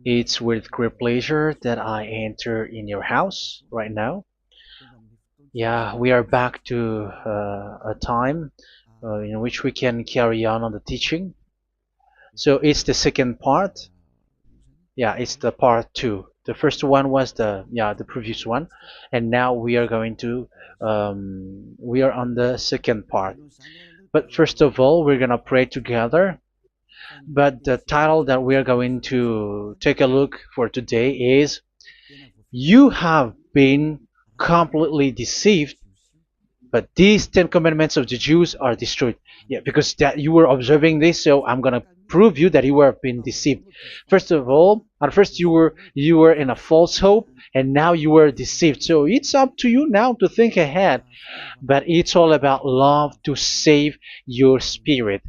It's with great pleasure that I enter in your house right now. Yeah, we are back to a time in which we can carry on the teaching. So it's the second part. Yeah, it's the part two. The first one was the previous one, and now we are going to we are on the second part. But first of all, we're gonna pray together. But the title that we are going to take a look for today is "You have been completely deceived, but these 10 commandments of the Jews are destroyed." Yeah, because that you were observing this, so I'm gonna prove you that you were being deceived. First of all, at first you were in a false hope, and now you were deceived. So it's up to you now to think ahead. But it's all about love to save your spirit.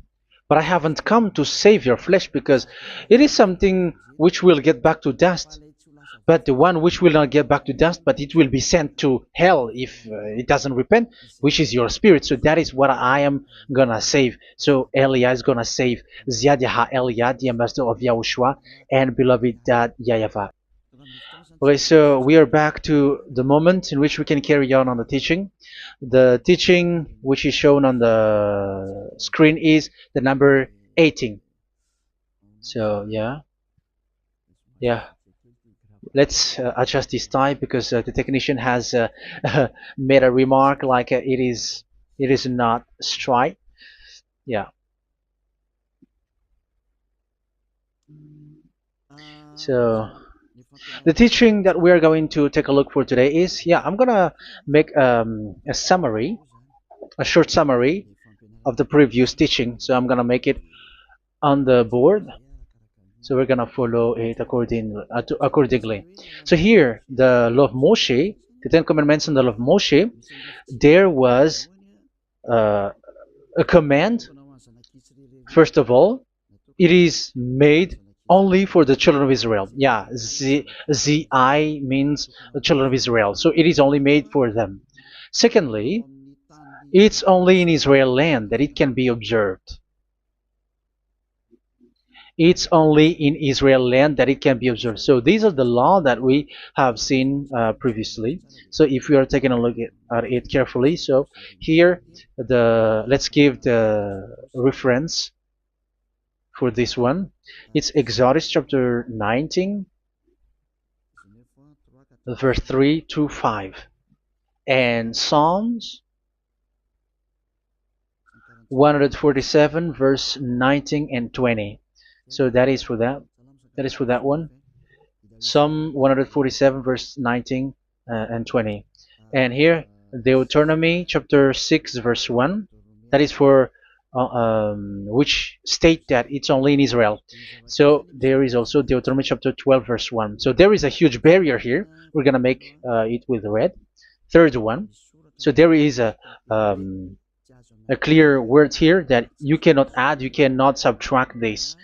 But I haven't come to save your flesh, because it is something which will get back to dust. But the one which will not get back to dust, but it will be sent to hell if it doesn't repent, which is your spirit. So that is what I am gonna save. So Elia is gonna save Ziadiha Elia, the ambassador of Yahushua, and beloved dad YAHVAH. Okay, so we are back to the moment in which we can carry on the teaching. The teaching which is shown on the screen is the number 18. So yeah, let's adjust this time, because the technician has made a remark like it is not straight. Yeah. So the teaching that we are going to take a look for today is, I'm gonna make a summary, a short summary of the previous teaching. So I'm gonna make it on the board. So we're gonna follow it accordingly. So here, the law of Moshe, the 10 Commandments and the law of Moshe, there was uh, a command. First of all, it is made only for the children of Israel. Yeah, Z I means the children of Israel. So it is only made for them. Secondly, it's only in Israel land that it can be observed. It's only in Israel land that it can be observed. So these are the law that we have seen previously. So if we are taking a look at it carefully, so here let's give the reference for this one. It's Exodus chapter 19, verse 3 to 5, and Psalms 147, verse 19 and 20. So that is for that. That is for that one. Psalm 147, verse 19 and 20. And here, Deuteronomy chapter 6, verse 1. That is for which state that it's only in Israel. So there is also Deuteronomy chapter 12, verse 1. So there is a huge barrier here. We're going to make it with red. Third one. So there is a clear word here that you cannot add, you cannot subtract this.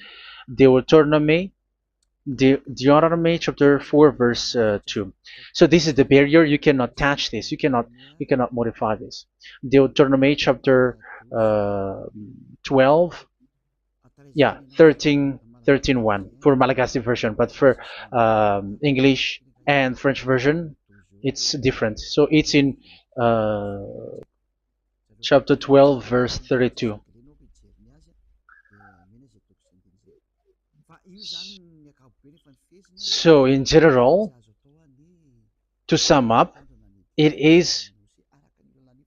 Deuteronomy chapter 4, verse 2. So this is the barrier. You cannot touch this. You cannot modify this. Deuteronomy chapter 12, 13 1 for Malagasy version, but for English and French version, it's different. So it's in chapter 12, verse 32. So in general, to sum up, it is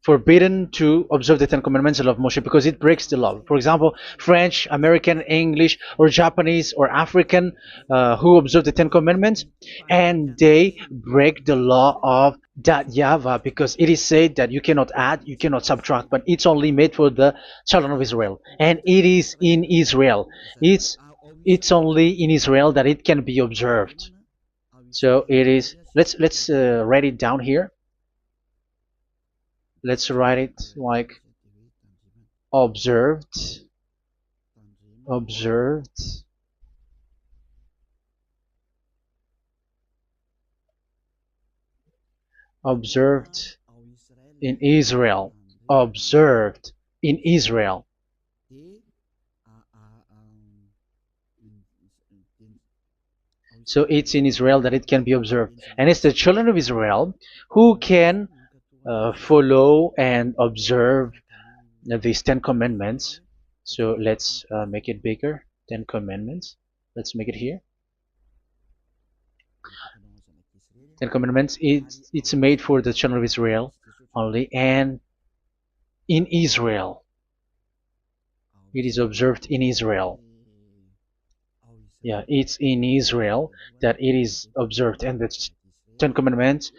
forbidden to observe the 10 Commandments of Moshe, because it breaks the law. For example, French, American, English, or Japanese, or African who observe the 10 Commandments, and they break the law of that YAHVAH, because it is said that you cannot add, you cannot subtract, but it's only made for the children of Israel, and it is in Israel. It's only in Israel that it can be observed. So it is. Let's write it down here. Let's write it like observed, observed, observed in Israel, observed in Israel. So it's in Israel that it can be observed. And it's the children of Israel who can follow and observe these 10 commandments. So let's make it bigger. 10 commandments. Let's make it here. 10 commandments. It's made for the children of Israel only, and in Israel. It is observed in Israel. Yeah, it's in Israel that it is observed, and the Ten Commandments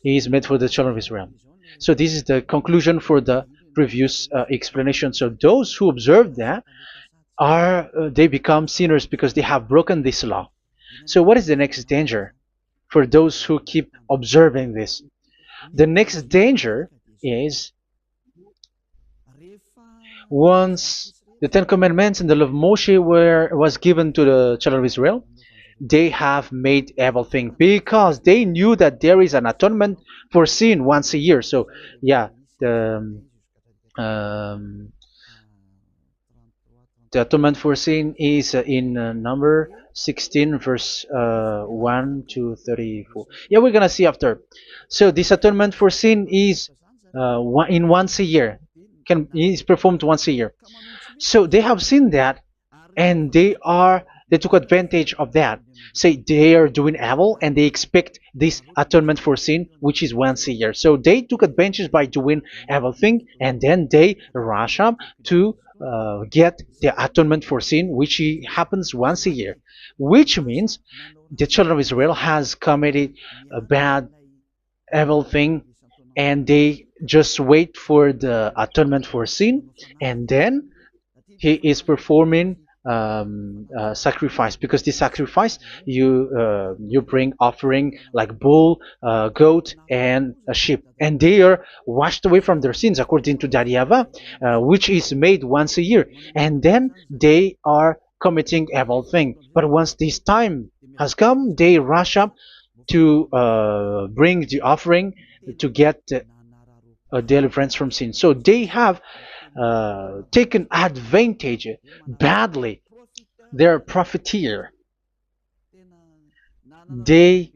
is made for the children of Israel. So this is the conclusion for the previous explanation. So those who observe that are they become sinners because they have broken this law. So what is the next danger for those who keep observing this? The next danger is once the Ten Commandments and the law of Moshe was given to the children of Israel, they have made everything because they knew that there is an atonement for sin once a year. So yeah, um, the atonement for sin is in number 16 verse 1 to 34. Yeah, we're gonna see after. So this atonement for sin is in once a year, is performed once a year. So they have seen that, and they took advantage of that. Say they are doing evil and they expect this atonement for sin, which is once a year. So they took advantage by doing evil thing, and then they rush up to get the atonement for sin, which happens once a year, which means the children of Israel has committed a bad evil thing, and they just wait for the atonement for sin, and then he is performing sacrifice, because the sacrifice you bring offering like bull, goat, and a sheep, and they are washed away from their sins according to that YAHVAH, which is made once a year, and then they are committing evil thing. But once this time has come, they rush up to bring the offering to get deliverance from sin. So they have taken advantage badly. They're profiteer. They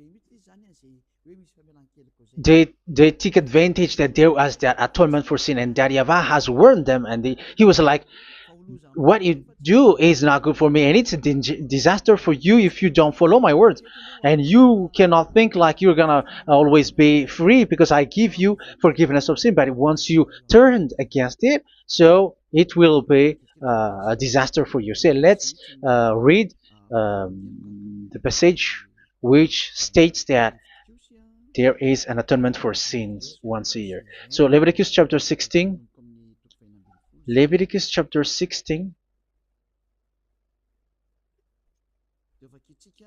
they take advantage that there was that atonement for sin, and that YAHVAH has warned them, and he was like, what you do is not good for me, and it's a disaster for you if you don't follow my words, and you cannot think like you're gonna always be free because I give you forgiveness of sin, but once you turned against it, so it will be a disaster for you. So let's read the passage which states that there is an atonement for sins once a year. So Leviticus chapter 16. Leviticus chapter 16.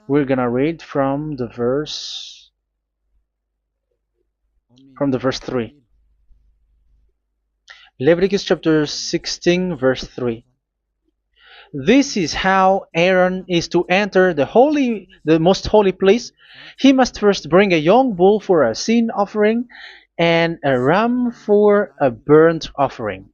We're gonna read from the verse 3. Leviticus chapter 16 verse 3. This is how Aaron is to enter the most holy place. He must first bring a young bull for a sin offering and a ram for a burnt offering.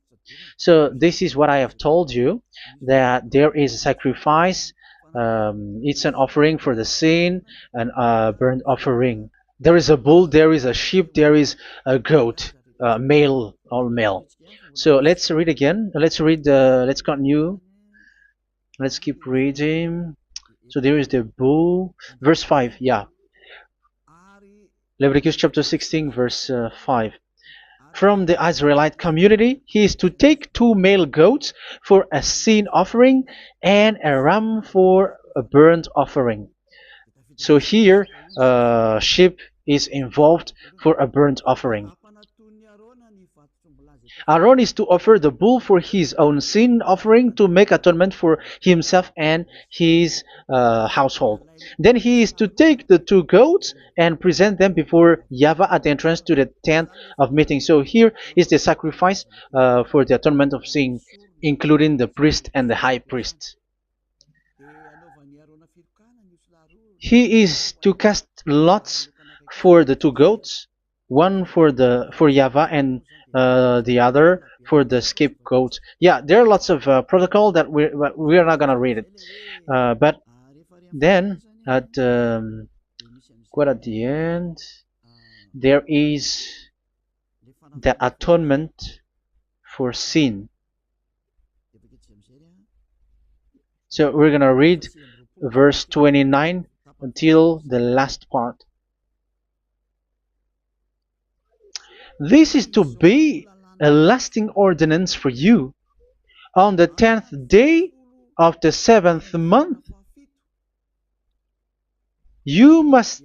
So this is what I have told you, that there is a sacrifice. It's an offering for the sin, and a burnt offering. There is a bull, there is a sheep, there is a goat, male, all male. So let's read again. Let's continue. Let's keep reading. So there is the bull, verse 5. Yeah, Leviticus chapter 16 verse 5. From the Israelite community, he is to take 2 male goats for a sin offering and a ram for a burnt offering. So here, sheep is involved for a burnt offering. Aaron is to offer the bull for his own sin offering to make atonement for himself and his household. Then he is to take the 2 goats and present them before YAHVAH at the entrance to the tent of meeting. So here is the sacrifice for the atonement of sin, including the priest and the high priest. He is to cast lots for the 2 goats, one for YAHVAH and the other for the scapegoat. Yeah, there are lots of protocol that we are not gonna read it, but then at quite at the end, there is the atonement for sin. So we're gonna read verse 29 until the last part. This is to be a lasting ordinance for you. On the 10th day of the 7th month, you must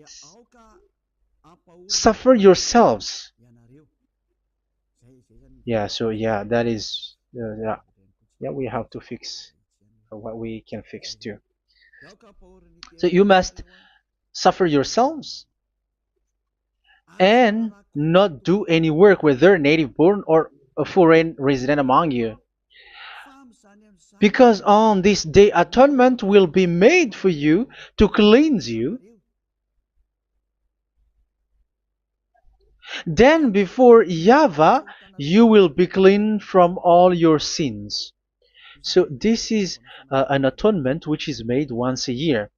suffer yourselves. Yeah, so yeah, that is, yeah, we have to fix what we can fix too. So you must suffer yourselves and not do any work, whether native born or a foreign resident among you. Because on this day atonement will be made for you to cleanse you. Then before YAHVAH you will be clean from all your sins. So this is an atonement which is made once a year.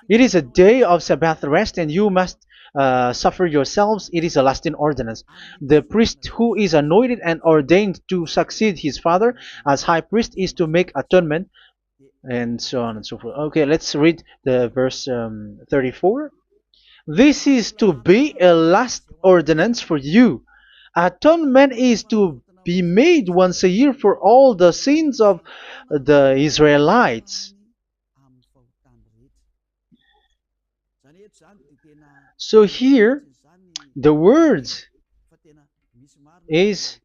It is a day of Sabbath rest, and you must suffer yourselves. It is a lasting ordinance. The priest who is anointed and ordained to succeed his father as high priest is to make atonement, and so on and so forth. Okay, let's read the verse 34. This is to be a last ordinance for you. Atonement is to be made once a year for all the sins of the Israelites. So here, the words is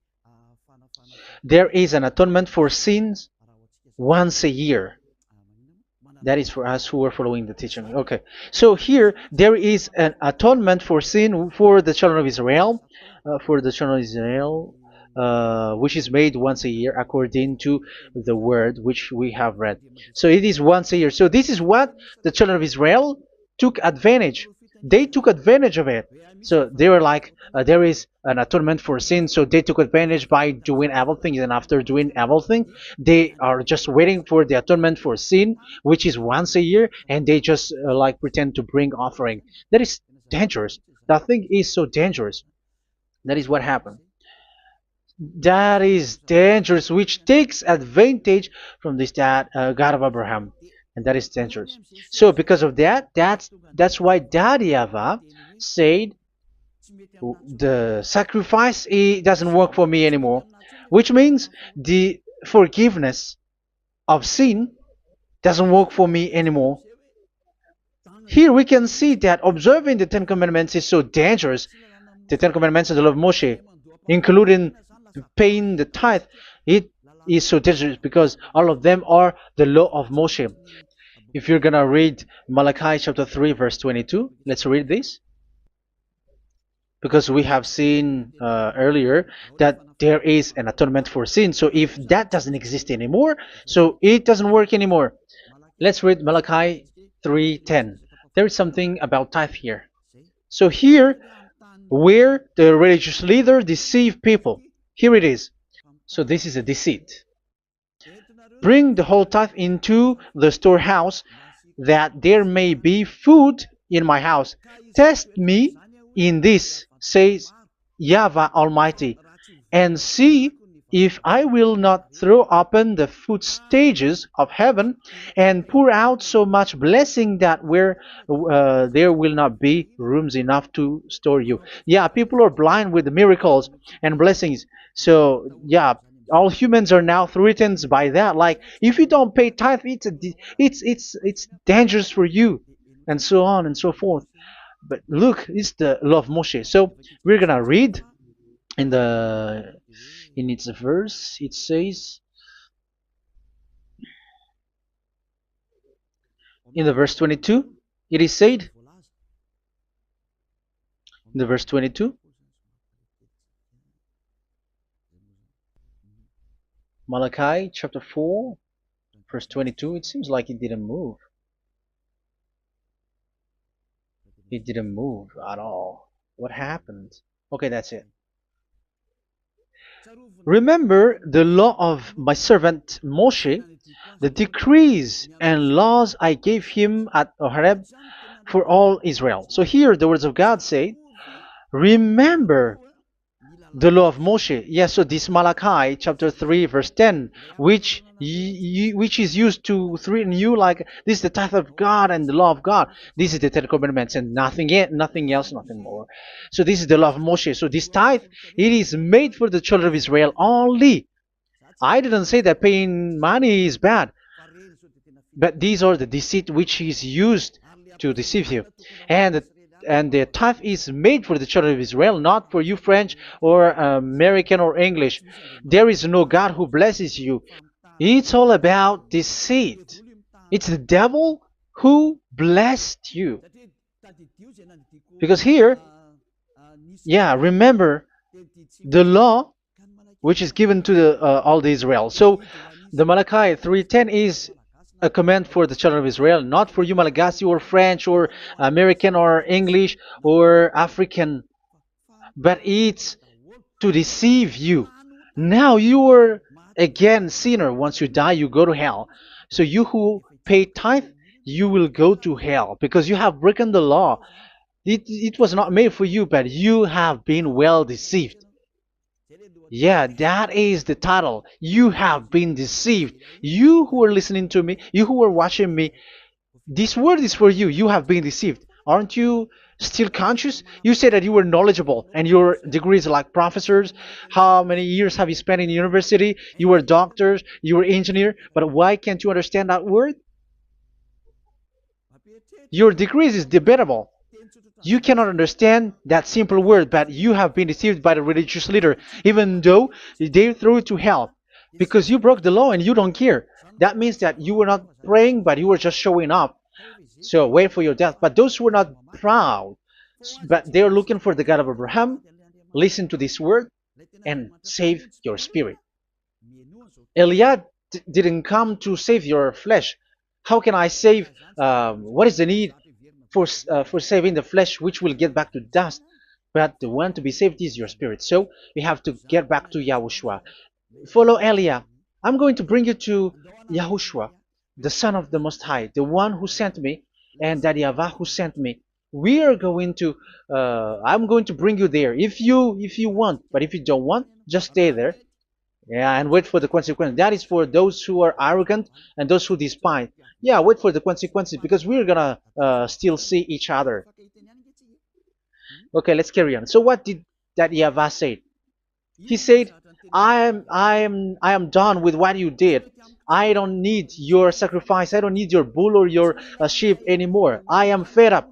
there is an atonement for sins once a year. That is for us who are following the teaching. Okay, so here there is an atonement for sin for the children of Israel, which is made once a year according to the word which we have read. So it is once a year. So this is what the children of Israel took advantage. They took advantage of it. So they were like, there is an atonement for sin, so they took advantage by doing evil things, and after doing evil things, they are just waiting for the atonement for sin, which is once a year, and they just like pretend to bring offering. That is dangerous. That thing is so dangerous. That is what happened. That is dangerous, which takes advantage from this God of Abraham, and that is dangerous. So because of that, that's why Daddy YAHVAH said the sacrifice, it doesn't work for me anymore, which means the forgiveness of sin doesn't work for me anymore. Here we can see that observing the Ten Commandments is so dangerous. The Ten Commandments of the law of Moshe, including paying the tithe, it is so dangerous because all of them are the law of Moshe. If you're gonna read Malachi chapter 3 verse 22, let's read this. Because we have seen earlier that there is an atonement for sin. So if that doesn't exist anymore, so it doesn't work anymore. Let's read Malachi 3:10. There is something about tithe here. So here, where the religious leader deceive people, here it is. So this is a deceit. Bring the whole tithe into the storehouse, that there may be food in my house. Test me in this, says YAHVAH Almighty, and see if I will not throw open the food stages of heaven and pour out so much blessing that where there will not be rooms enough to store you. Yeah, people are blind with the miracles and blessings. So yeah, all humans are now threatened by that. Like, if you don't pay tithe, it's dangerous for you, and so on and so forth. But look, it's the law of Moshe. So we're gonna read in its verse. It says in the verse 22. It is said in the verse 22. Malachi chapter 4 verse 22. It seems like it didn't move. It didn't move at all. What happened? Okay, that's it. Remember the law of my servant Moshe, the decrees and laws I gave him at Horeb for all Israel. So here the words of God say, remember the law of Moshe. Yes, so this Malachi chapter 3 verse 10, which is used to threaten you like this is the tithe of God and the law of God. This is the Ten Commandments and nothing else, nothing more. So this is the law of Moshe. So this tithe, it is made for the children of Israel only. I didn't say that paying money is bad, but these are the deceit which is used to deceive you. And the tithe is made for the children of Israel, not for you French or American or English. There is no God who blesses you. It's all about deceit. It's the devil who blessed you. Because here, yeah, remember the law which is given to all the Israel. So the Malachi 3:10 is a command for the children of Israel, not for you Malagasy or French or American or English or African, but it's to deceive you. Now you are again sinner. Once you die, you go to hell. So you who pay tithe, you will go to hell because you have broken the law. It was not made for you, but you have been well deceived. Yeah, that is the title. You have been deceived. You who are listening to me, you who are watching me, this word is for you. You have been deceived. Aren't you still conscious? You said that you were knowledgeable and your degrees are like professors. How many years have you spent in university? You were doctors, you were engineer, but why can't you understand that word? Your degrees is debatable. You cannot understand that simple word, but you have been deceived by the religious leader, even though they threw you to hell because you broke the law and you don't care. That means that you were not praying, but you were just showing up. So wait for your death. But those who are not proud, but they are looking for the God of Abraham, listen to this word and save your spirit. Eliad didn't come to save your flesh. How can I save? What is the need for saving the flesh, which will get back to dust? But the one to be saved is your spirit. So we have to get back to Yahushua. Follow Elia. I'm going to bring you to Yahushua, the Son of the Most High, the one who sent me, and that YAHVAH who sent me. We are going to. I'm going to bring you there if you want, but if you don't want, just stay there. Yeah, and wait for the consequence. That is for those who are arrogant and those who despise. Yeah, wait for the consequences because we're gonna still see each other. Okay, let's carry on. So what did that YAHVAH say? He said, I am done with what you did. I don't need your sacrifice. I don't need your bull or your sheep anymore. I am fed up.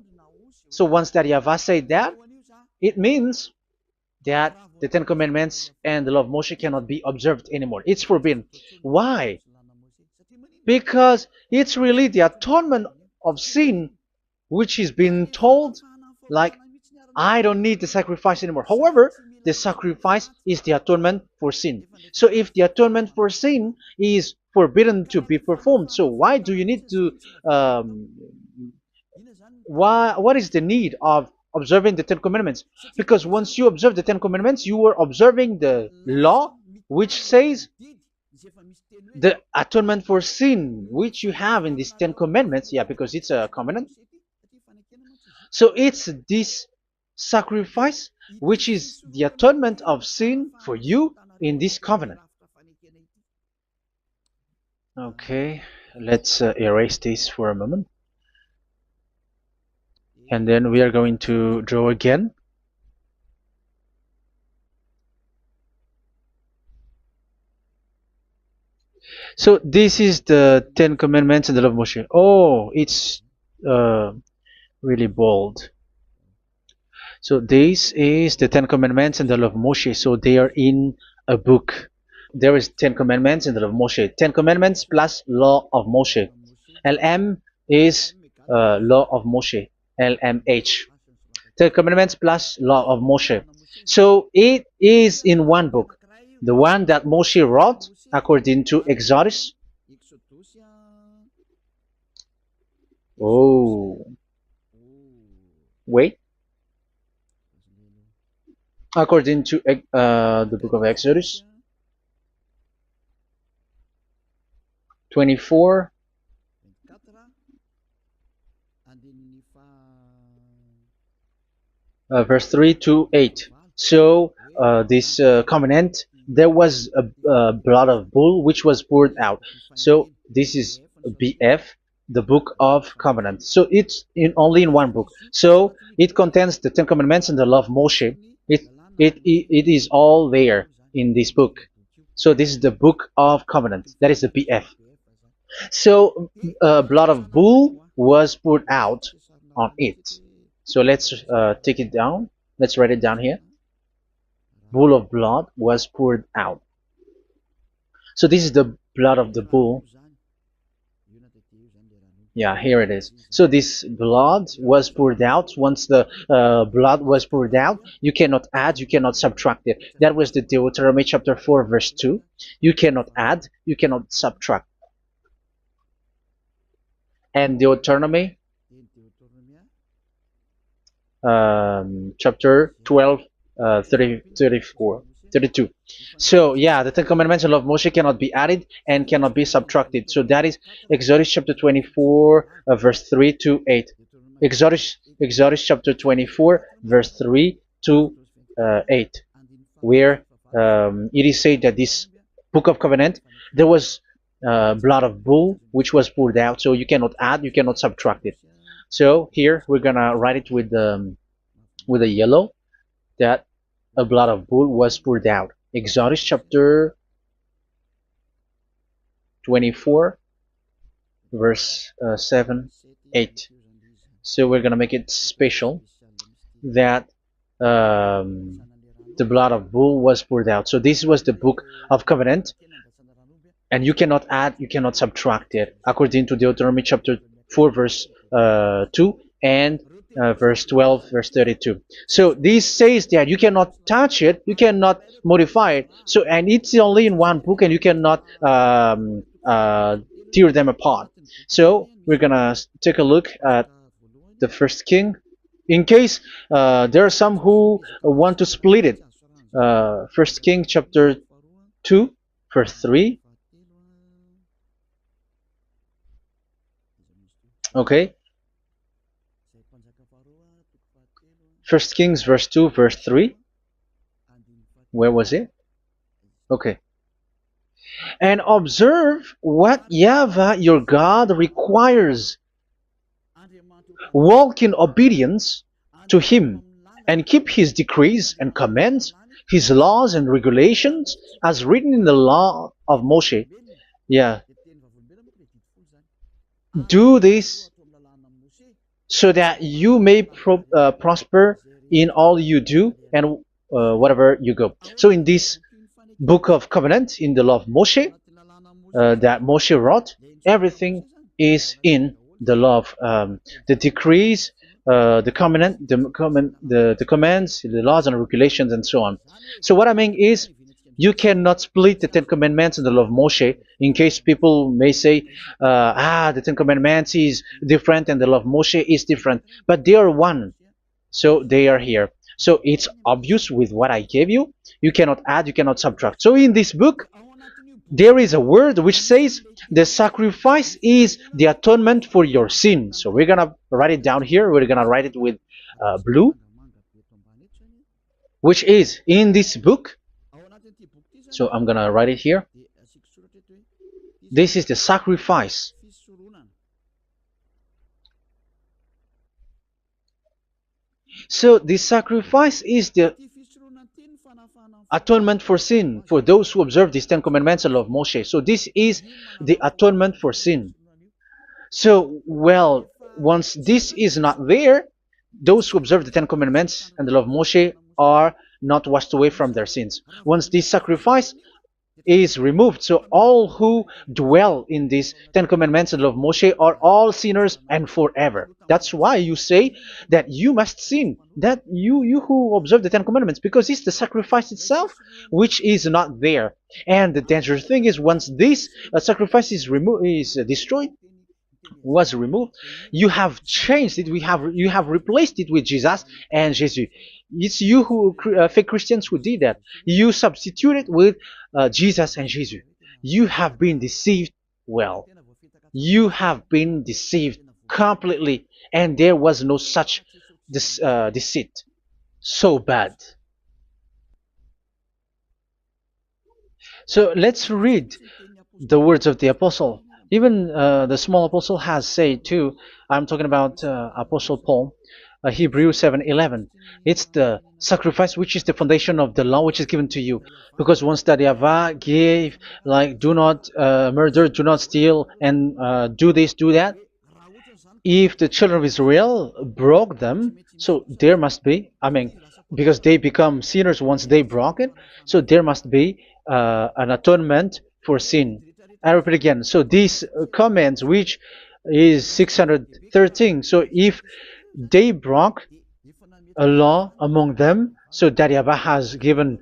So once that YAHVAH said that, it means that the Ten Commandments and the law of Moshe cannot be observed anymore. It's forbidden. Why? Because it's really the atonement of sin which is being told, like, I don't need the sacrifice anymore. However, the sacrifice is the atonement for sin. So if the atonement for sin is forbidden to be performed, so why do you need to what is the need of observing the Ten Commandments? Because once you observe the Ten Commandments, you are observing the law which says the atonement for sin which you have in these Ten Commandments. Yeah, because it's a covenant. So it's this sacrifice which is the atonement of sin for you in this covenant. Okay, let's erase this for a moment. And then we are going to draw again. So this is the Ten Commandments and the law of Moshe. Oh, it's really bold. So this is the Ten Commandments and the law of Moshe. So they are in a book. There is Ten Commandments and the law of Moshe. Ten Commandments plus law of Moshe. LM is law of Moshe. LMH. Ten Commandments plus law of Moshe. So it is in one book. The one that Moshe wrote according to Exodus. Oh, wait. According to the book of Exodus 24, verse 3 to 8. So this covenant, there was a blood of bull which was poured out. So this is BF, the book of covenant. So it's only in one book. So it contains the Ten Commandments and the law of Moshe. It is all there in this book. So this is the book of covenant. That is the BF. So blood of bull was poured out on it. So let's take it down. Let's write it down here. Bull of blood was poured out. So this is the blood of the bull. Yeah, here it is. So this blood was poured out. Once the blood was poured out, you cannot add, you cannot subtract it. That was the Deuteronomy chapter 4, verse 2. You cannot add, you cannot subtract. And Deuteronomy chapter 12, 32. So yeah, the Ten Commandments and law of Moshe cannot be added and cannot be subtracted. So that is Exodus chapter 24, verse 3 to 8. Exodus chapter 24, verse 3 to 8, where it is said that this book of covenant, there was blood of bull which was poured out. So you cannot add, you cannot subtract it. So here we're gonna write it with a yellow, that a blood of bull was poured out. Exodus chapter 24, verse 7, 8. So we're gonna make it special that the blood of bull was poured out. So this was the book of covenant, and you cannot add, you cannot subtract it, according to Deuteronomy chapter 4, verse 2 and verse 12, verse 32. So this says that you cannot touch it, you cannot modify it. So, and it's only in one book, and you cannot tear them apart. So we're gonna take a look at the first king, in case there are some who want to split it. First King chapter 2, verse 3. Okay. First Kings verse 2, verse 3. Where was it? Okay. And observe what YAHVAH your God requires. Walk in obedience to him, and keep his decrees and commands, his laws and regulations, as written in the law of Moshe. Yeah. Do this so that you may prosper in all you do and whatever you go. So in this book of covenant, in the law of Moshe, that Moshe wrote, everything is in the law of the decrees, the covenant, the commands, the laws and regulations, and so on. So what I mean is, you cannot split the Ten Commandments and the law of Moshe. In case people may say, the Ten Commandments is different and the law of Moshe is different, but they are one. So they are here. So it's obvious with what I gave you. You cannot add, you cannot subtract. So in this book, there is a word which says the sacrifice is the atonement for your sin. So we're gonna write it down here. We're gonna write it with blue, which is in this book. So I'm gonna write it here. This is the sacrifice. So the sacrifice is the atonement for sin, for those who observe these Ten Commandments and law of Moshe. So this is the atonement for sin. So, well, once this is not there, those who observe the Ten Commandments and the law of Moshe are not washed away from their sins. Once this sacrifice is removed, so all who dwell in these Ten Commandments and law of Moshe are all sinners and forever. That's why you say that you must sin, that you who observe the Ten Commandments, because it's the sacrifice itself which is not there. And the dangerous thing is, once this sacrifice is destroyed, was removed, you have changed it. You have replaced it with Jesus and Jesus. It's you who fake Christians who did that. You substituted with Jesus and Jesus. You have been deceived well. You have been deceived completely, and there was no such deceit. So bad. So let's read the words of the apostle. Even the small apostle has said too. I'm talking about Apostle Paul, Hebrews 7:11. It's the sacrifice which is the foundation of the law which is given to you. Because once that YAHVAH gave, like, do not murder, do not steal, and do this, do that, if the children of Israel broke them, so there must be, I mean, because they become sinners once they broke it, so there must be an atonement for sin. I repeat again. So these comments, which is 613, so if they broke a law among them, so that YAHVAH has given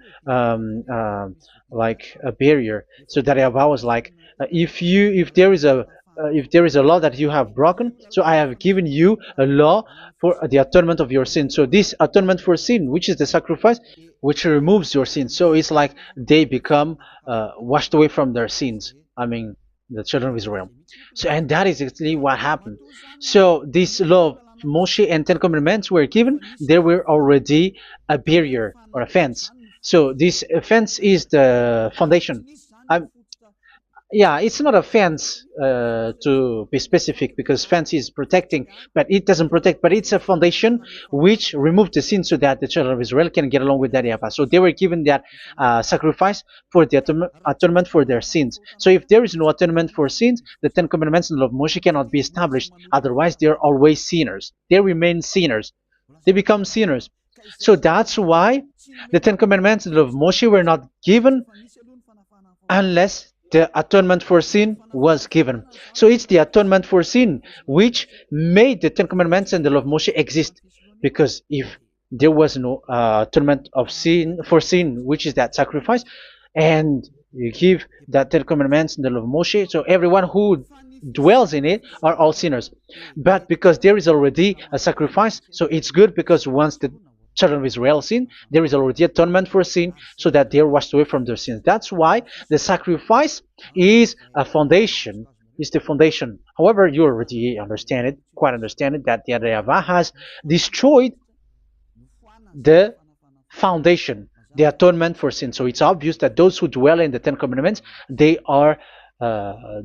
like a barrier. So that YAHVAH was like, if there is a law that you have broken, so I have given you a law for the atonement of your sin. So this atonement for sin, which is the sacrifice, which removes your sins. So it's like they become washed away from their sins. I mean, the children of Israel. So, and that is exactly what happened. So this law of Moshe and Ten Commandments were given. There were already a barrier or a fence. So this fence is the foundation. I'm, yeah, it's not a fence to be specific, because fence is protecting, but it doesn't protect. But it's a foundation which removed the sin so that the children of Israel can get along with that YAHVAH. So they were given that sacrifice for the atonement for their sins. So if there is no atonement for sins, the Ten Commandments and the law of Moshe cannot be established. Otherwise, they are always sinners. They remain sinners. They become sinners. So that's why the Ten Commandments and the law of Moshe were not given unless the atonement for sin was given. So it's the atonement for sin which made the Ten Commandments and the law of Moshe exist. Because if there was no atonement of sin for sin, which is that sacrifice, and you give that Ten Commandments and the law of Moshe, so everyone who dwells in it are all sinners. But because there is already a sacrifice, so it's good, because once the children of Israel sin, there is already atonement for sin, so that they are washed away from their sins. That's why the sacrifice is a foundation, is the foundation. However, you already understand it, quite understand it, that the YAHVAH has destroyed the foundation, the atonement for sin. So it's obvious that those who dwell in the Ten Commandments, they are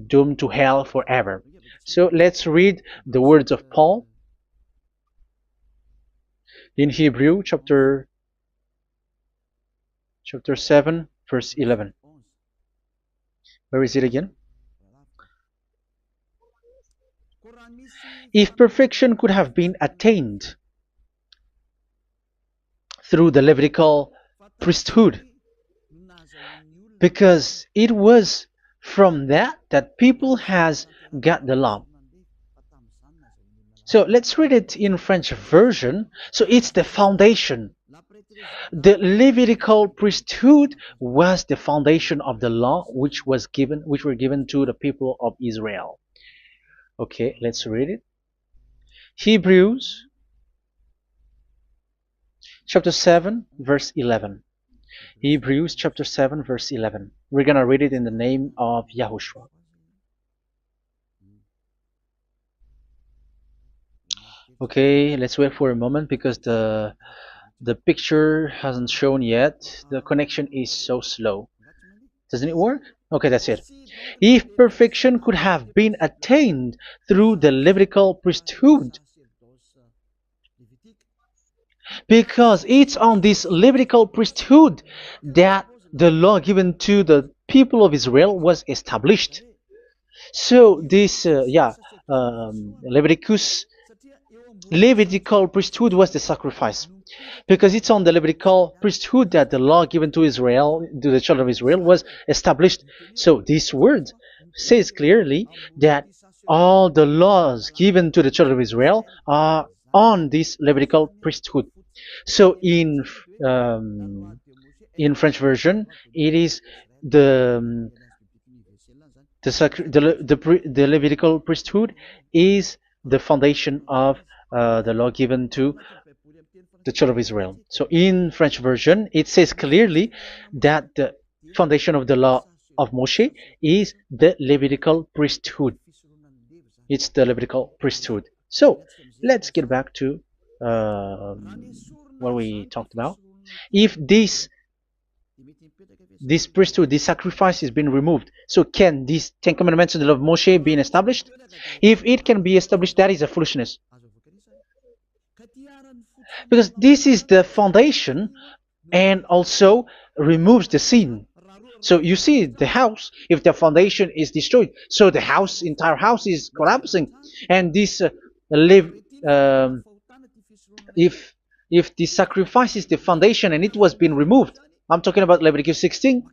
doomed to hell forever. So let's read the words of Paul in Hebrew chapter 7 verse 11. Where is it again? If perfection could have been attained through the Levitical priesthood, because it was from that people has got the law. So let's read it in French version. So it's the foundation. The Levitical priesthood was the foundation of the law which were given to the people of Israel. Okay, let's read it. Hebrews chapter 7 verse 11. Hebrews chapter 7 verse 11. We're gonna read it in the name of YAHOSHUAH. Okay, let's wait for a moment, because the picture hasn't shown yet. The connection is so slow. Doesn't it work? Okay, that's it. If perfection could have been attained through the Levitical priesthood, because it's on this Levitical priesthood that the law given to the people of Israel was established. So this, Levitical priesthood was the sacrifice, because it's on the Levitical priesthood that the law given to Israel, to the children of Israel, was established. So this word says clearly that all the laws given to the children of Israel are on this Levitical priesthood. So in French version, it is the Levitical priesthood is the foundation of the law given to the children of Israel. So in French version, it says clearly that the foundation of the law of Moshe is the Levitical priesthood. It's the Levitical priesthood. So let's get back to what we talked about. If this priesthood, this sacrifice is being removed, so can these Ten Commandments of Moshe be established? If it can be established, that is a foolishness. Because this is the foundation and also removes the sin. So you see the house, if the foundation is destroyed, so the house, entire house is collapsing. And this live, um, if the sacrifice is the foundation and it was being removed, I'm talking about Leviticus 16.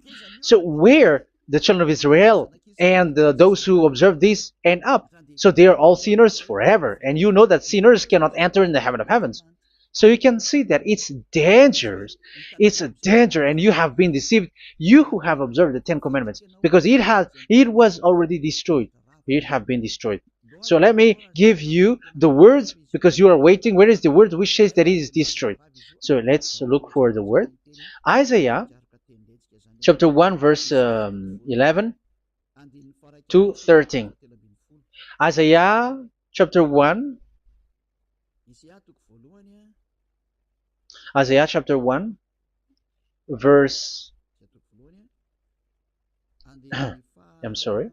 So where the children of Israel and those who observe this end up, so they are all sinners forever. And you know that sinners cannot enter in the heaven of heavens. So you can see that it's dangerous. It's a danger, and you have been deceived. You who have observed the Ten Commandments, because it was already destroyed. It have been destroyed. So let me give you the words, because you are waiting. Where is the word which says that it is destroyed? So let's look for the word. Isaiah chapter 1 verse 11 to 13. Isaiah chapter 1. Isaiah chapter 1 verse I'm sorry,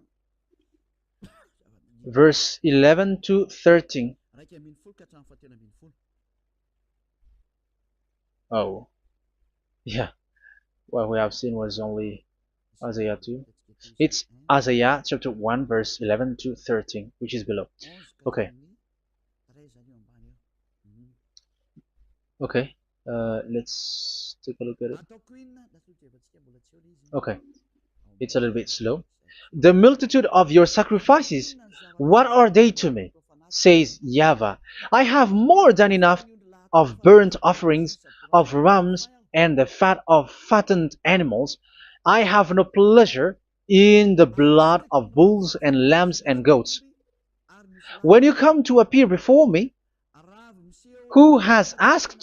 verse 11 to 13. Oh, yeah, what we have seen was only Isaiah 2. It's Isaiah chapter 1 verse 11 to 13, which is below. Okay. Okay. Let's take a look at it. Okay. It's a little bit slow. The multitude of your sacrifices, what are they to me? Says YAHVAH. I have more than enough of burnt offerings, of rams, and the fat of fattened animals. I have no pleasure in the blood of bulls and lambs and goats. When you come to appear before me, who has asked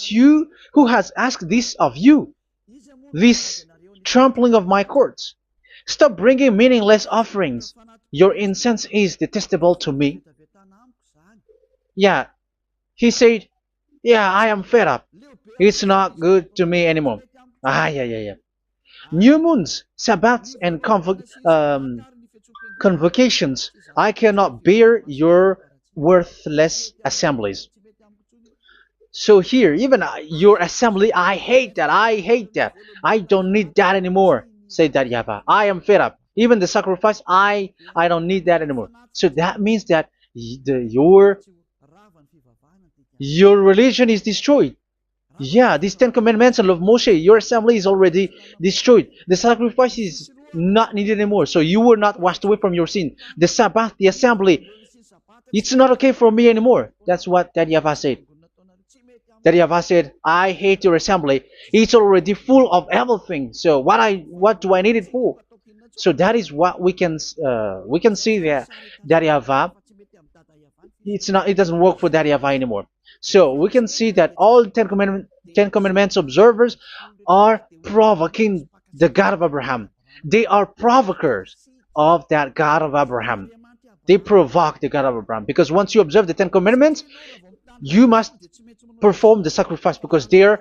this of you, this trampling of my courts? Stop bringing meaningless offerings. Your incense is detestable to me. Yeah, he said, yeah, I am fed up. It's not good to me anymore. Yeah. New moons, Sabbaths, and convocations. I cannot bear your worthless assemblies. So here, even your assembly, I hate that. I hate that. I don't need that anymore. Say that, YAHVAH. I am fed up. Even the sacrifice, I don't need that anymore. So that means that your religion is destroyed. Yeah, these Ten Commandments of Moshe, your assembly is already destroyed. The sacrifice is not needed anymore. So you were not washed away from your sin. The Sabbath, the assembly, it's not okay for me anymore. That's what that YAHVAH said. That YAHVAH said, I hate your assembly. It's already full of everything. So what do I need it for? So that is what we can see there. That YAHVAH, it doesn't work for that YAHVAH anymore. So we can see that all Ten Commandments observers are provoking the God of Abraham. They are provokers of that God of Abraham. They provoke the God of Abraham, because once you observe the Ten Commandments, you must perform the sacrifice, because they are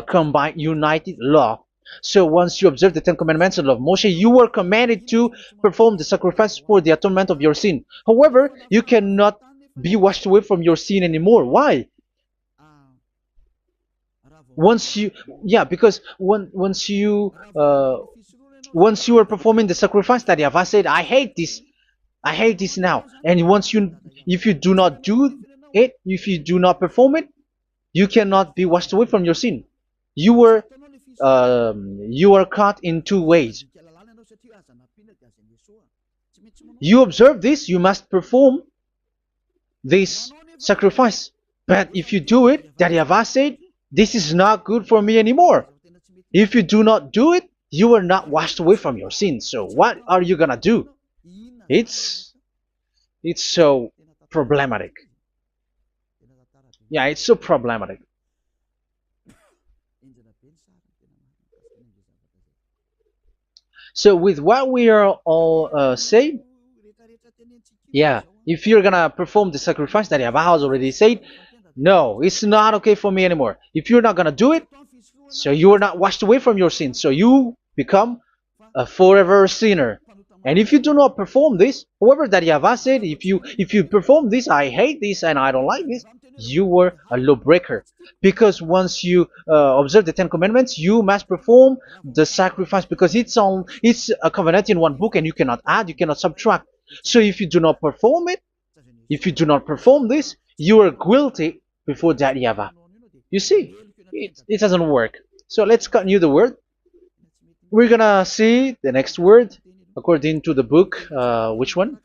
combined, united law. So once you observe the Ten Commandments of Moshe, you were commanded to perform the sacrifice for the atonement of your sin. However, you cannot be washed away from your sin anymore. Why? Because once you are performing the sacrifice, that YAHVAH said, I hate this now. And if you do not do it, if you do not perform it, you cannot be washed away from your sin. You are caught in two ways. You observe this, you must perform this sacrifice. But if you do it, that YAHVAH said, this is not good for me anymore. If you do not do it, you are not washed away from your sins. So what are you gonna do? It's so problematic. Yeah, it's so problematic. So with what we are all saying, yeah, if you're gonna perform the sacrifice that Yahweh has already said, no, it's not okay for me anymore. If you're not gonna do it, so you are not washed away from your sins, so you become a forever sinner. And if you do not perform this, however that Yahweh said, if you perform this, I hate this and I don't like this, you were a lawbreaker. Because once you observe the Ten Commandments, you must perform the sacrifice, because it's a covenant in one book and you cannot add, you cannot subtract. So if you do not perform it, if you do not perform this, you are guilty before that Yahweh. You see, it doesn't work. So let's continue the word. We're gonna see the next word according to the book. Which one?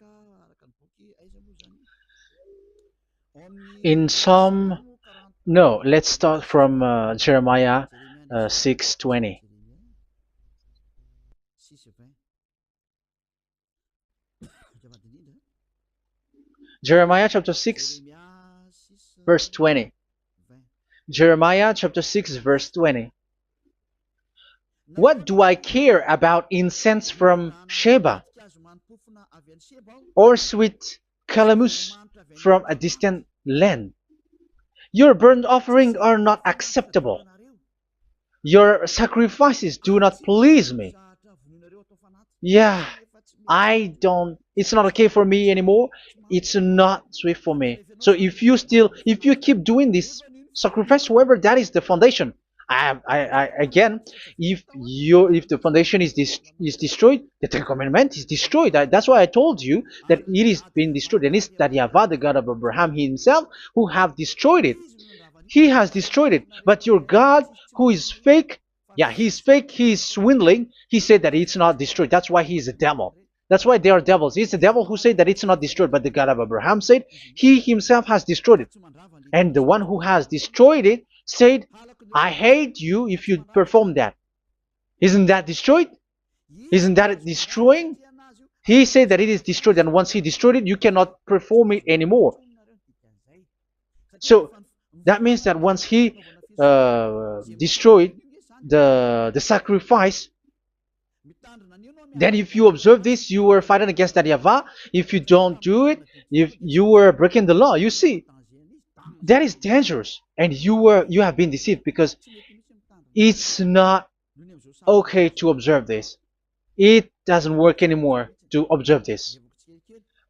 In Psalm. No, let's start from Jeremiah 6:20. Jeremiah chapter 6, verse 20. Jeremiah chapter 6, verse 20. What do I care about incense from Sheba, or sweet calamus from a distant land? Your burnt offerings are not acceptable. Your sacrifices do not please me. Yeah, it's not okay for me anymore. It's not sweet for me. So if you keep doing this sacrifice, however, that is the foundation. Again, if the foundation is destroyed, the Ten Commandment is destroyed. That's why I told you that it is being destroyed, and it's that Yahweh, the God of Abraham himself, who have destroyed it. He has destroyed it. But your God, who is fake, yeah, he's fake, he's swindling. He said that it's not destroyed. That's why he's a devil. That's why they are devils. It's the devil who said that it's not destroyed, but the God of Abraham said he himself has destroyed it. And the one who has destroyed it said, I hate you if you perform that. Isn't that destroyed? Isn't that destroying? He said that it is destroyed, and once he destroyed it, you cannot perform it anymore. So that means that once he destroyed the sacrifice, then if you observe this, you were fighting against that Yahweh. If you don't do it, if you were breaking the law, you see, that is dangerous, and you have been deceived, because it's not okay to observe this. It doesn't work anymore to observe this.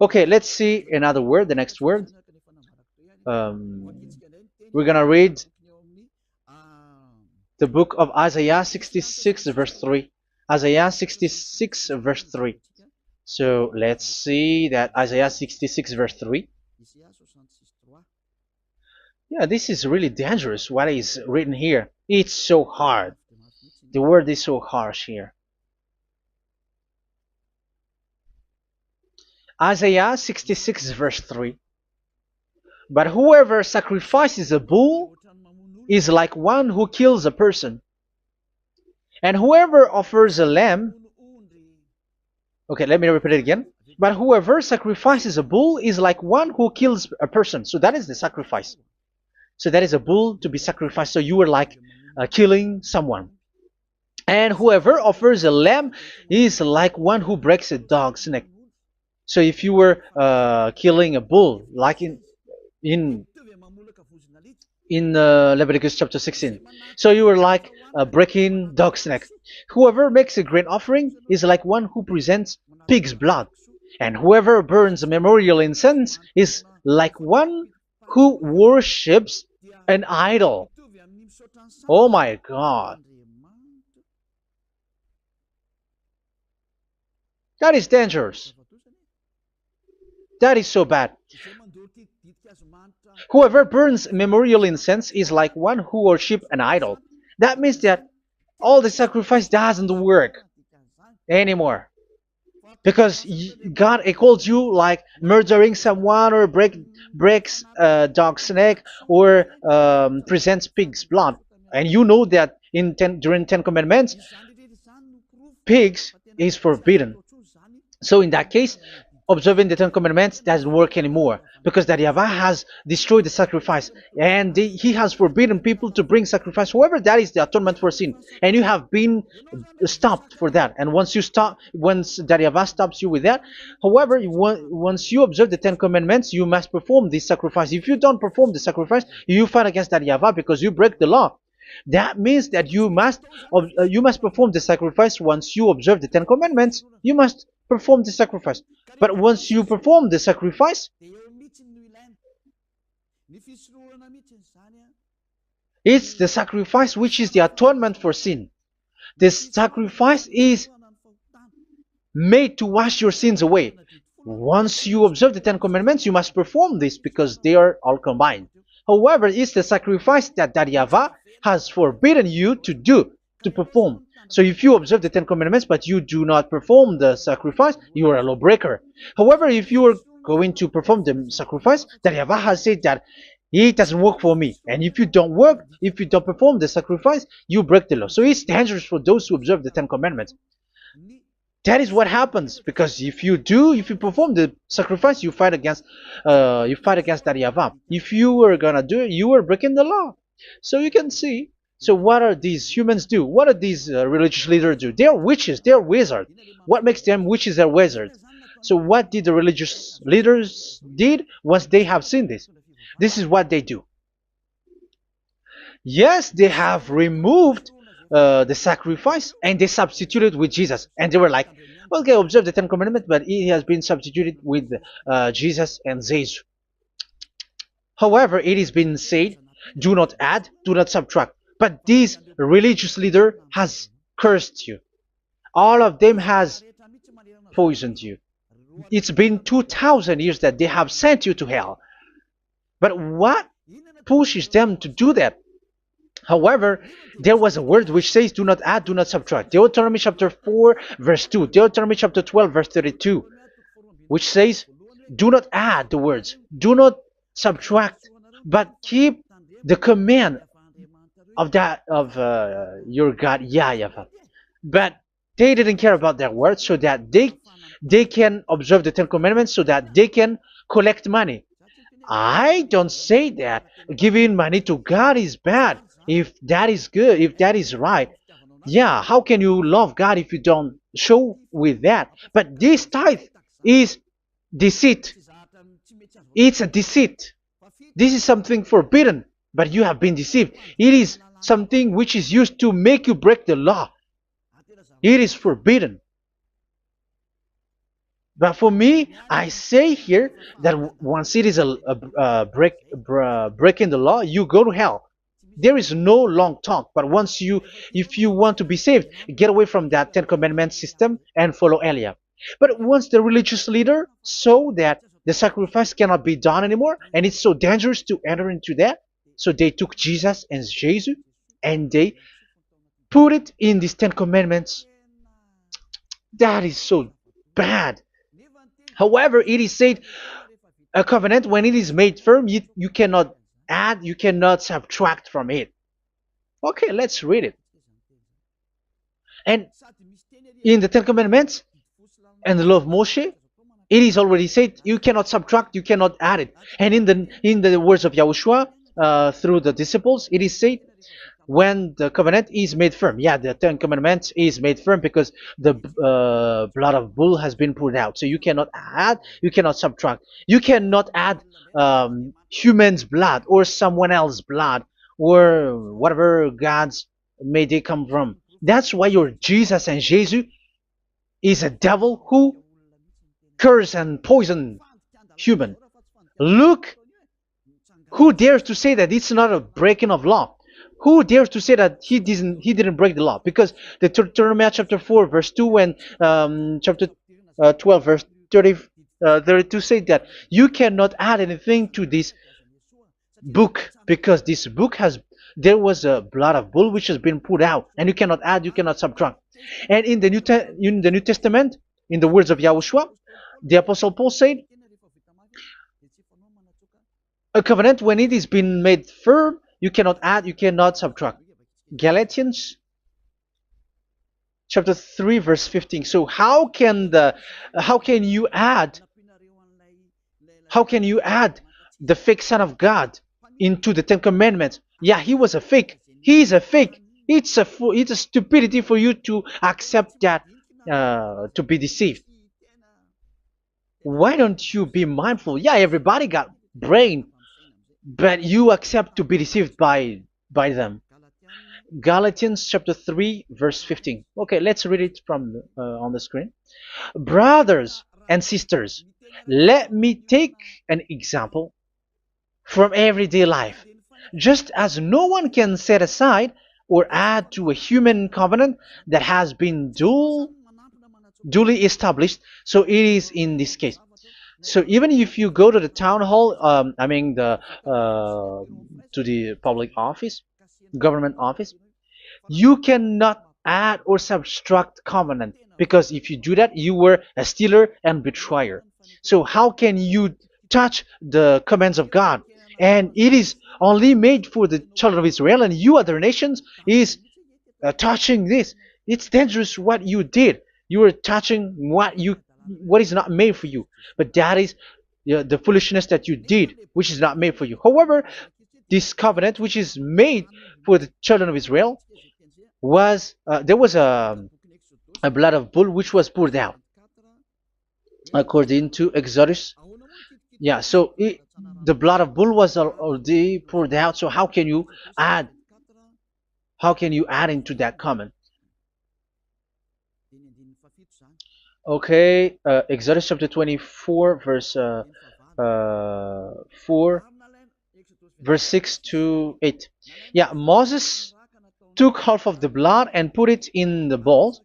Okay, let's see another word, the next word. We're gonna read the book of Isaiah 66 verse 3. Isaiah 66 verse 3. So let's see that Isaiah 66 verse 3. Yeah, this is really dangerous what is written here. It's so hard. The word is so harsh here. Isaiah 66 verse 3. But whoever sacrifices a bull is like one who kills a person. And whoever offers a lamb... Okay, let me repeat it again. But whoever sacrifices a bull is like one who kills a person. So that is the sacrifice. So that is a bull to be sacrificed. So you were like killing someone. And whoever offers a lamb is like one who breaks a dog's neck. So if you were killing a bull, like in Leviticus chapter 16, so you were like breaking dog's neck. Whoever makes a grain offering is like one who presents pig's blood. And whoever burns a memorial incense is like one who worships an idol. Oh my God. That is dangerous. That is so bad. Whoever burns memorial incense is like one who worships an idol. That means that all the sacrifice doesn't work anymore. Because God equals you like murdering someone, or breaks a dog's neck, or presents pig's blood. And you know that during 10 Commandments, pigs is forbidden. So in that case, observing the Ten Commandments doesn't work anymore because that Yahweh has destroyed the sacrifice and he has forbidden people to bring sacrifice. However, that is the atonement for sin, and you have been stopped for that. And once you stop, once that Yahweh stops you with that, however, once you observe the Ten Commandments, you must perform this sacrifice. If you don't perform the sacrifice, you fight against that Yahweh because you break the law. That means that you must perform the sacrifice. Once you observe the Ten Commandments, you must perform the sacrifice. But once you perform the sacrifice, it's the sacrifice which is the atonement for sin. This sacrifice is made to wash your sins away. Once you observe the Ten Commandments, you must perform this because they are all combined. However, it's the sacrifice that Yahweh has forbidden you to do, to perform. So if you observe the Ten Commandments but you do not perform the sacrifice, you are a lawbreaker. However, if you are going to perform the sacrifice, that Yahweh has said that it doesn't work for me. And if you don't perform the sacrifice, you break the law. So it's dangerous for those who observe the Ten Commandments. That is what happens, because if you perform the sacrifice, you fight against that Yahweh. If you were gonna do it, you were breaking the law. So you can see. So what are these humans do? What are these religious leaders do? They are witches. They are wizards. What makes them witches or wizards? So what did the religious leaders did once they have seen this? This is what they do. Yes, they have removed the sacrifice and they substituted with Jesus, and they were like, okay, observe the Ten Commandments, but it has been substituted with Jesus and Jesus. However, it has been said, do not add, do not subtract. But this religious leader has cursed you. All of them has poisoned you. It's been 2,000 years that they have sent you to hell. But what pushes them to do that? However, there was a word which says, do not add, do not subtract. Deuteronomy chapter 4, verse 2. Deuteronomy chapter 12, verse 32. Which says, do not add the words. Do not subtract. But keep the command of your God, YAHVAH. But they didn't care about their words, so that they can observe the Ten Commandments, so that they can collect money. I don't say that giving money to God is bad. If that is good, if that is right, yeah, how can you love God if you don't show with that? But this tithe is deceit. It's a deceit. This is something forbidden, but you have been deceived. It is something which is used to make you break the law. It is forbidden. But for me, I say here that once it is breaking the law, you go to hell. There is no long talk. But if you want to be saved, get away from that Ten Commandments system and follow Eliab. But once the religious leader saw that the sacrifice cannot be done anymore, and it's so dangerous to enter into that, so they took Jesus and Jesus and they put it in these Ten Commandments. That is so bad. However, it is said a covenant, when it is made firm, you cannot add, you cannot subtract from it. Okay, let's read it. And in the Ten Commandments and the law of Moshe, it is already said you cannot subtract, you cannot add it. And in the words of YAHOSHUAH through the disciples, it is said when the covenant is made firm. Yeah, the Ten Commandments is made firm because the blood of bull has been poured out. So you cannot add, you cannot subtract. You cannot add human's blood or someone else's blood or whatever gods may they come from. That's why your Jesus and Jesus is a devil who curse and poison human. Look, who dares to say that it's not a breaking of law? Who dares to say that he didn't break the law? Because the Deuteronomy chapter 4 verse 2 and chapter 12 verse 32 say that you cannot add anything to this book, because this book there was a blood of bull which has been put out, and you cannot add, you cannot subtract. And in the New Testament, in the words of YAHOSHUAH, the Apostle Paul said, a covenant, when it is been made firm, you cannot add, you cannot subtract. Galatians chapter 3 verse 15. So how can you add How can you add the fake Son of God into the Ten Commandments? Yeah, he was a fake. He is a fake. It's a stupidity for you to accept that, to be deceived. Why don't you be mindful? Yeah, everybody got brain, but you accept to be deceived by them. Galatians chapter 3 verse 15. Okay, let's read it from on the screen. Brothers and sisters, let me take an example from everyday life. Just as no one can set aside or add to a human covenant that has been duly established, so it is in this case. So even if you go to the town hall, I mean to the public office, government office, you cannot add or subtract covenant, because if you do that, you were a stealer and betrayer. So how can you touch the commands of God? And it is only made for the children of Israel, and you other nations is touching this. It's dangerous what you did. You are touching what is not made for you. But that is the foolishness that you did, which is not made for you. However, this covenant, which is made for the children of Israel, was there was a blood of bull which was poured out according to Exodus. Yeah, so the blood of bull was already poured out. So add how can you add into that comment? Okay, Exodus chapter 24, verse 4, verse 6 to 8. Yeah, Moses took half of the blood and put it in the bowl,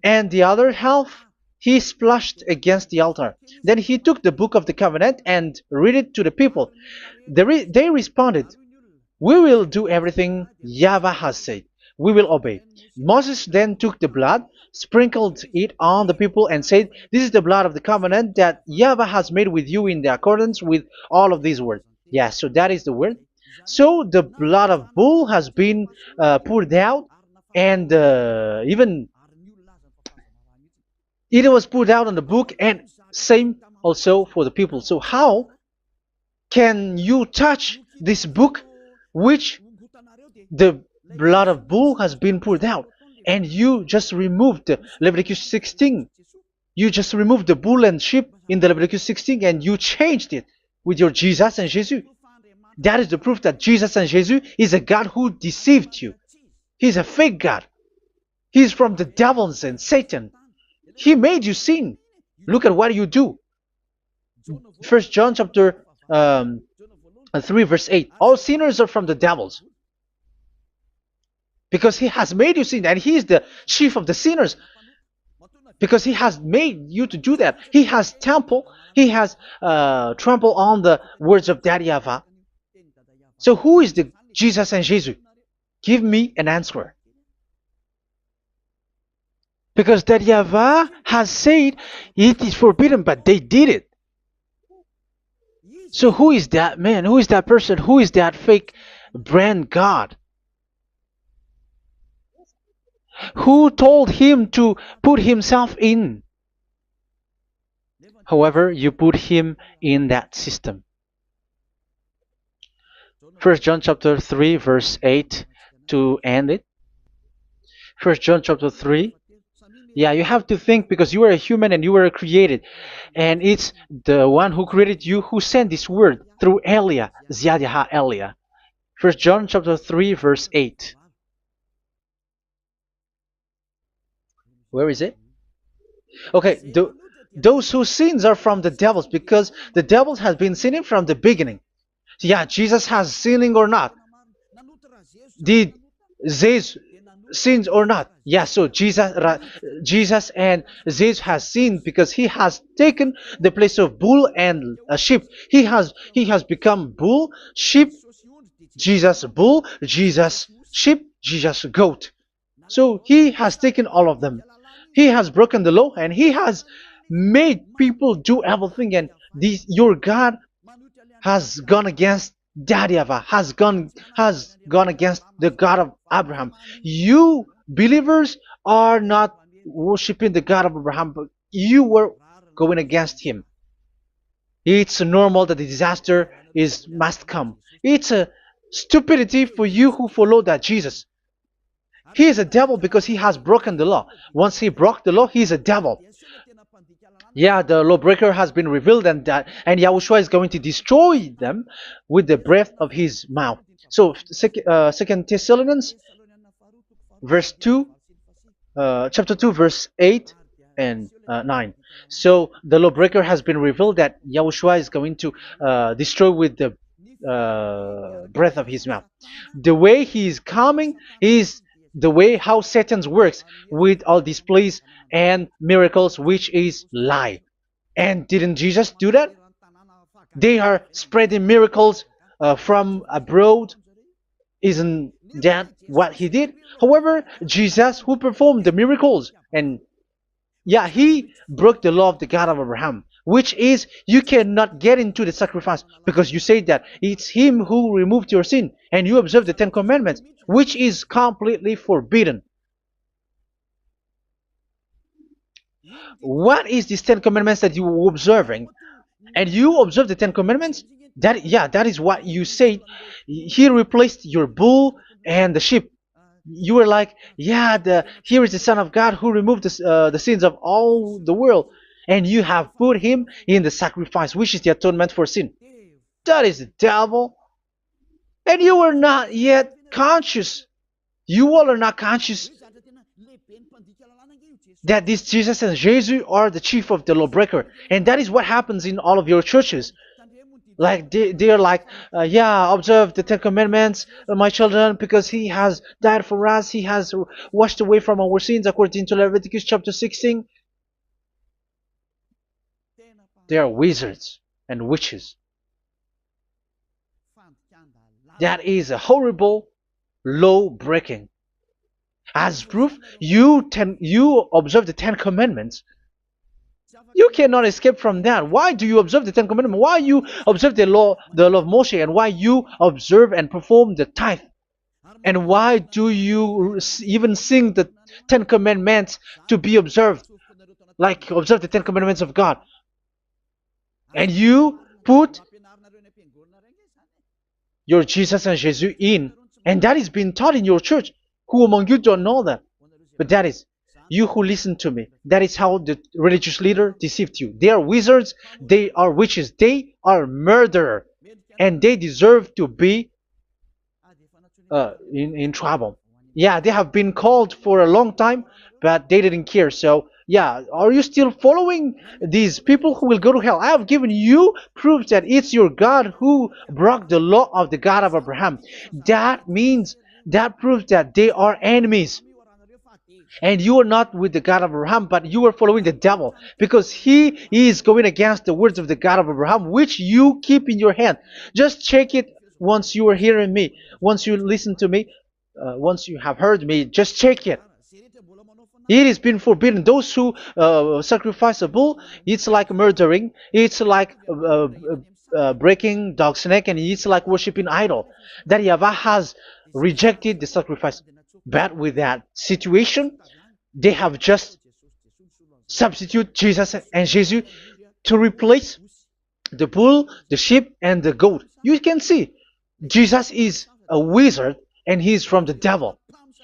and the other half he splashed against the altar. Then he took the book of the covenant and read it to the people. They responded, "We will do everything YAHVAH has said. We will obey." Moses then took the blood, sprinkled it on the people, and said, "This is the blood of the covenant that YAHVAH has made with you in the accordance with all of these words." Yeah, so that is the word. So the blood of bull has been poured out, and even it was poured out on the book, and same also for the people. So how can you touch this book which the blood of bull has been poured out, and you just removed Leviticus 16? You just removed the bull and sheep in the Leviticus 16, and you changed it with your Jesus and Jesus. That is the proof that Jesus and Jesus is a God who deceived you. He's a fake God. He's from the devils and Satan. He made you sin. Look at what you do. First John chapter 3 verse 8. All sinners are from the devils, because he has made you sin, and he is the chief of the sinners, because he has made you to do that. He has trampled on the words of Daddy Ava. So who is the Jesus and Jesus? Give me an answer. Because Daddy Ava has said it is forbidden, but they did it. So who is that man? Who is that person? Who is that fake brand God? Who told him to put himself in? However, you put him in that system. First John chapter 3 verse 8 to end it. First John chapter 3. Yeah, you have to think, because you are a human and you were created. And it's the one who created you who sent this word through Elia, Ziadiha Elia. First John chapter 3 verse 8. Where is it? Okay, those whose sins are from the devils, because the devils has been sinning from the beginning. Yeah, Jesus has sinning or not? Did Jesus sins or not? Yeah, so Jesus and Jesus has sinned, because he has taken the place of bull and a sheep. He has become bull, sheep, Jesus bull, Jesus sheep, Jesus goat. So he has taken all of them. He has broken the law, and he has made people do everything. And your God has gone against Daddy Ava, has gone against the God of Abraham. You believers are not worshiping the God of Abraham, but you were going against him. It's normal that the disaster is must come. It's a stupidity for you who follow that Jesus. He is a devil because he has broken the law. Once he broke the law, he is a devil. Yeah, the lawbreaker has been revealed, and Yahushua is going to destroy them with the breath of his mouth. So, Second Thessalonians, verse 2, chapter 2, verse 8 and 9. So the lawbreaker has been revealed that Yahushua is going to destroy with the breath of his mouth. The way he is coming is the way how Satan works with all displays and miracles, which is lie. And didn't Jesus do that? They are spreading miracles from abroad. Isn't that what he did? However, Jesus, who performed the miracles, and yeah, he broke the law of the God of Abraham, which is you cannot get into the sacrifice because you say that it's him who removed your sin, and you observe the Ten Commandments, which is completely forbidden. What is these Ten Commandments that you were observing? And you observe the Ten Commandments? That, yeah, that is what you said. He replaced your bull and the sheep. You were like, yeah, here is the Son of God who removed the sins of all the world, and you have put him in the sacrifice, which is the atonement for sin. That is the devil. And you are not yet conscious. You all are not conscious that this Jesus and Jesus are the chief of the lawbreaker. And that is what happens in all of your churches. Like they're like, yeah, observe the Ten Commandments, my children, because he has died for us. He has washed away from our sins according to Leviticus chapter 16. They are wizards and witches. That is a horrible law breaking. As proof, you observe the Ten Commandments. You cannot escape from that. Why do you observe the Ten Commandments? Why you observe the law of Moshe, and why you observe and perform the tithe? And why do you even sing the Ten Commandments to be observed? Like observe the Ten Commandments of God. And you put your Jesus and Jesus in. And that is being taught in your church. Who among you don't know that? But that is you who listen to me. That is how the religious leader deceived you. They are wizards. They are witches. They are murderers. And they deserve to be in trouble. Yeah, they have been called for a long time, but they didn't care. So, yeah, are you still following these people who will go to hell? I have given you proof that it's your God who broke the law of the God of Abraham. That means, that proves that they are enemies. And you are not with the God of Abraham, but you are following the devil, because he is going against the words of the God of Abraham, which you keep in your hand. Just check it once you are hearing me, once you listen to me, once you have heard me, just check it. It has been forbidden. Those who sacrifice a bull, it's like murdering, it's like breaking dog's neck, and it's like worshiping idol. That YAHVAH has rejected the sacrifice. But with that situation, they have just substitute Jesus and Jesus to replace the bull, the sheep, and the goat. You can see Jesus is a wizard, and he is from the devil.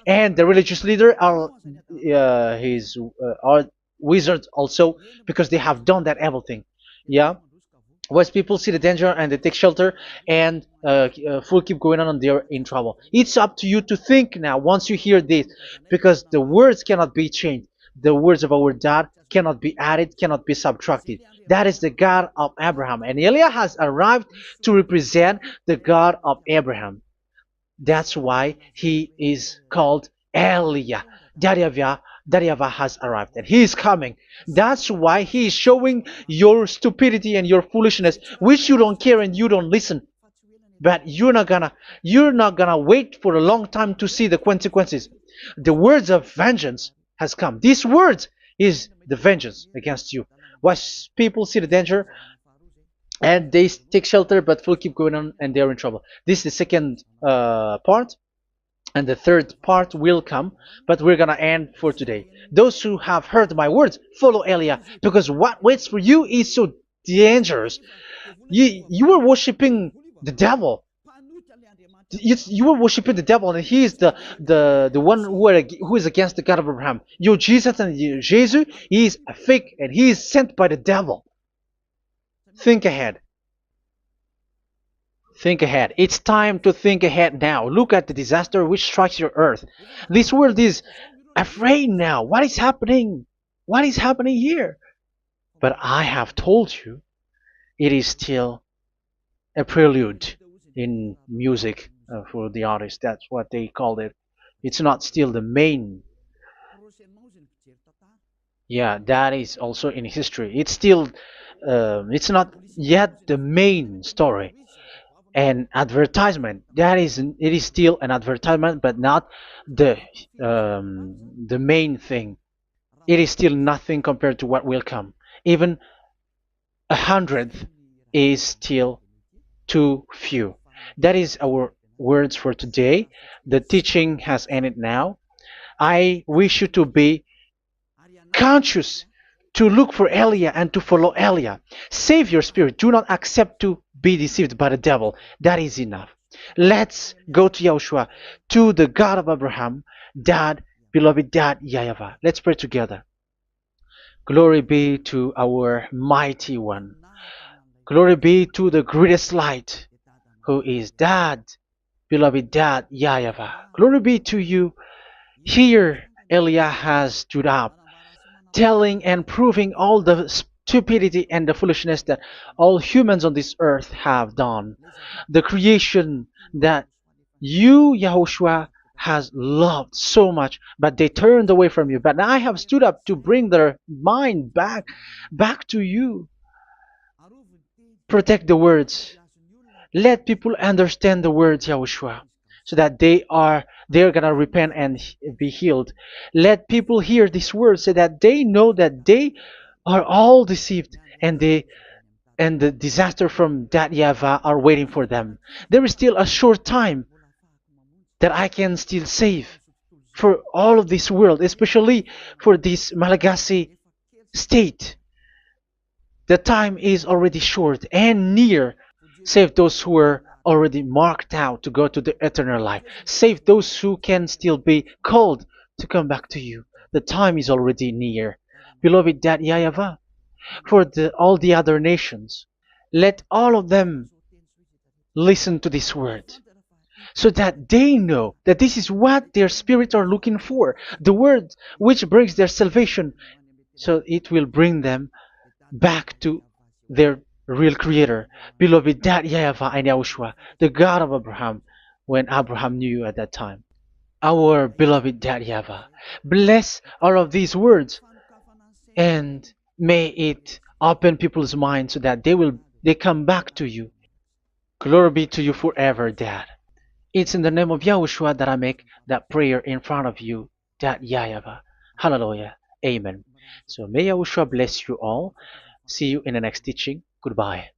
And the religious leader are are wizards also, because they have done that evil thing. Yeah. Once people see the danger and they take shelter, and full keep going on, and they're in trouble. It's up to you to think now once you hear this, because the words cannot be changed. The words of our God cannot be added, cannot be subtracted. That is the God of Abraham, and Eliah has arrived to represent the God of Abraham. That's why he is called Eliah. YAHVAH has arrived, and he is coming. That's why he is showing your stupidity and your foolishness, which you don't care and you don't listen. But you're not gonna wait for a long time to see the consequences. The words of vengeance has come. These words is the vengeance against you. Once people see the danger and they take shelter, but will keep going on, and they're in trouble. This is the second part. And the third part will come, but we're gonna end for today. Those who have heard my words, follow Eliah, because what waits for you is so the angels. You were worshiping the devil. You were worshiping the devil, and he is the one who is against the God of Abraham. You Jesus, and you Jesus, he is a fake, and he is sent by the devil. Think ahead. Think ahead. It's time to think ahead now. Look at the disaster which strikes your earth. This world is afraid now. What is happening? What is happening here? But I have told you, it is still a prelude in music for the artist. That's what they called it. It's not still the main. Yeah, that is also in history. It's still, it's not yet the main story. And advertisement, that is, it is still an advertisement, but not the main thing. It is still nothing compared to what will come. Even a hundredth is still too few. That is our words for today. The teaching has ended now. I wish you to be conscious, to look for Elia and to follow Elia. Save your spirit. Do not accept to be deceived by the devil. That is enough. Let's go to Yahushua, to the God of Abraham, Dad, beloved Dad, YAHVAH. Let's pray together. Glory be to our mighty one. Glory be to the greatest light, who is Dad, beloved Dad, YAHVAH. Glory be to you. Here, Elia has stood up, telling and proving all the stupidity and the foolishness that all humans on this earth have done. The creation that you, Yahushua, has loved so much, but they turned away from you. But I have stood up to bring their mind back to you. Protect the words. Let people understand the words, Yahushua, so that they're gonna repent and be healed. Let people hear these words so that they know that they are all deceived, and the disaster from that YAHVAH are waiting for them. There is still a short time that I can still save for all of this world, especially for this Malagasy state. The time is already short and near. Save those who are already marked out to go to the eternal life. Save those who can still be called to come back to you. The time is already near. Beloved Dad YAHVAH, for all the other nations, let all of them listen to this word, so that they know that this is what their spirits are looking for. The word which brings their salvation, so it will bring them back to their real creator, beloved Dad YAHVAH and Yahushua, the God of Abraham, when Abraham knew you at that time. Our beloved Dad YAHVAH, bless all of these words, and may it open people's minds so that they come back to you. Glory be to you forever, Dad. It's in the name of Yahushua that I make that prayer in front of you, Dad YAHVAH. Hallelujah. Amen. So may Yahushua bless you all. See you in the next teaching. Goodbye.